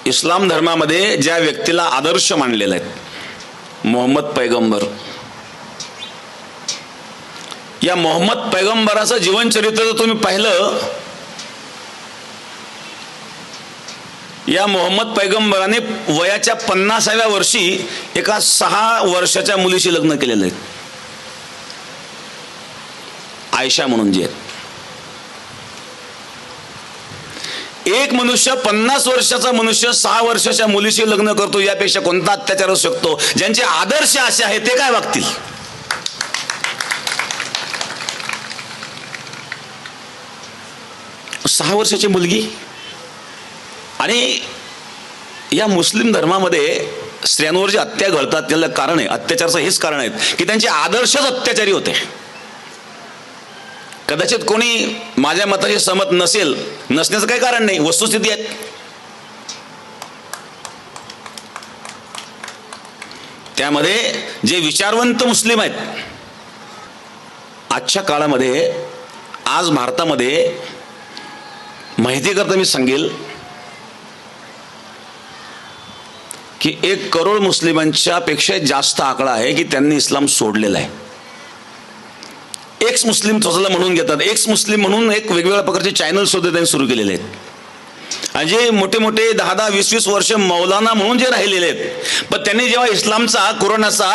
इस्लाम धर्मामध्ये ज्या व्यक्तीला आदर्श मानलेला आहे, मोहम्मद पैगंबर, या मोहम्मद पैगंबराचं जीवनचरित्र जर तुम्ही पाहिलं, या मोहम्मद पैगंबराने वयाच्या 50व्या वर्षी एका 6 वर्षाच्या मुलीशी लग्न केलेलं आहे, आयशा म्हणून जी आहे. एक मनुष्य 50 वर्षाचा मनुष्य 6 वर्षाच्या मुलीशी लग्न करतो, यापेक्षा कोणता अत्याचार असू शकतो? ज्यांचे आदर्श असे आहेत ते काय वागतील? 6 वर्षाची मुलगी. आणि या मुस्लिम धर्मामध्ये स्त्रियांवर जे हत्या घडतात त्याला कारण आहे, अत्याचाराचं हेच कारण आहे की त्यांचे आदर्शच अत्याचारी होते. कदाचित कोणी माझ्या मताशी सहमत नसेल, नसण्याचं काही कारण नाही, वस्तुस्थिती आहेत. त्यामध्ये जे विचारवंत मुस्लिम आहेत आजच्या काळामध्ये, आज भारतामध्ये, माहिती करता मी सांगेल की 1 करोड मुस्लिमांच्या पेक्षा जास्त आकडा आहे की त्यांनी इस्लाम सोडलेला आहे. एक्स मुस्लिम स्वतःला म्हणून घेतात, एक्स मुस्लिम म्हणून एक वेगवेगळ्या प्रकारचे चॅनल सुद्धा त्यांनी सुरू केलेले आहेत. आणि जे मोठे मोठे 10-10, 20-20 वर्ष मौलाना म्हणून जे राहिलेले आहेत, पण त्यांनी जेव्हा इस्लामचा, कुराणाचा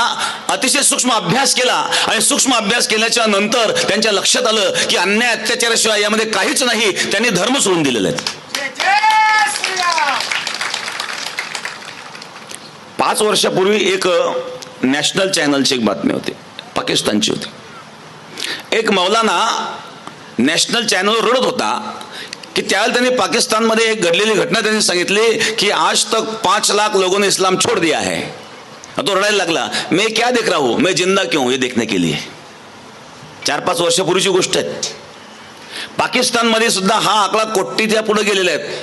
अतिशय सूक्ष्म अभ्यास केला आणि सूक्ष्म अभ्यास केल्याच्या नंतर त्यांच्या लक्षात आलं की अन्याय अत्याचाराशिवाय यामध्ये काहीच नाही, त्यांनी धर्म सोडून दिलेले आहेत. 5 वर्षापूर्वी एक नॅशनल चॅनलची एक बातमी होती, पाकिस्तानची होती. एक मौलाना नॅशनल चॅनलवर रडत होता कि त्यावेळेला त्यांनी पाकिस्तानमध्ये एक घडलेली घटना त्यांनी सांगितली की आज तक 5 लाख लोगों ने इस्लाम छोड़ दिया है. तो रडायला लागला, मैं क्या देख रहा हूं, मैं जिंदा क्यों, ये देखने के लिए. 4-5 वर्षापूर्वीची गोष्ट आहे. पाकिस्तानमध्ये सुद्धा हा आकडा कोटीच्या पुढे गेलेला आहे.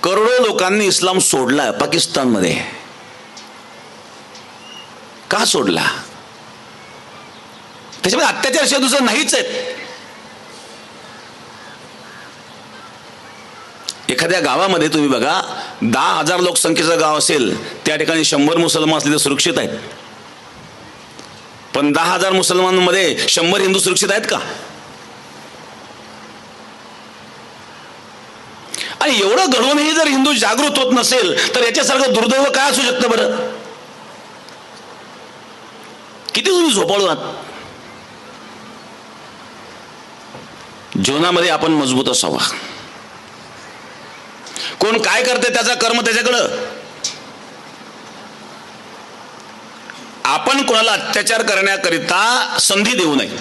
करोडो लोकांनी इस्लाम सोडला पाकिस्तानमध्ये. का सोडला? त्याच्यामध्ये अत्याचार दुसरं नाहीच आहेत. एखाद्या गावामध्ये तुम्ही बघा, 10,000 लोकसंख्येचं गाव असेल, त्या ठिकाणी 100 मुसलमान असले तर सुरक्षित आहेत. पण 10,000 मुसलमानांमध्ये 100 हिंदू सुरक्षित आहेत का? आणि एवढं घडवूनही जर हिंदू जागृत होत नसेल तर याच्यासारखं दुर्दैव काय असू शकतं बरं? किती तुम्ही झोपाळू आहात. जीवनामध्ये आपण मजबूत असावा. कोण काय करते त्याचा कर्म त्याच्याकडं. आपण कोणाला अत्याचार करण्याकरिता संधी देऊ नये.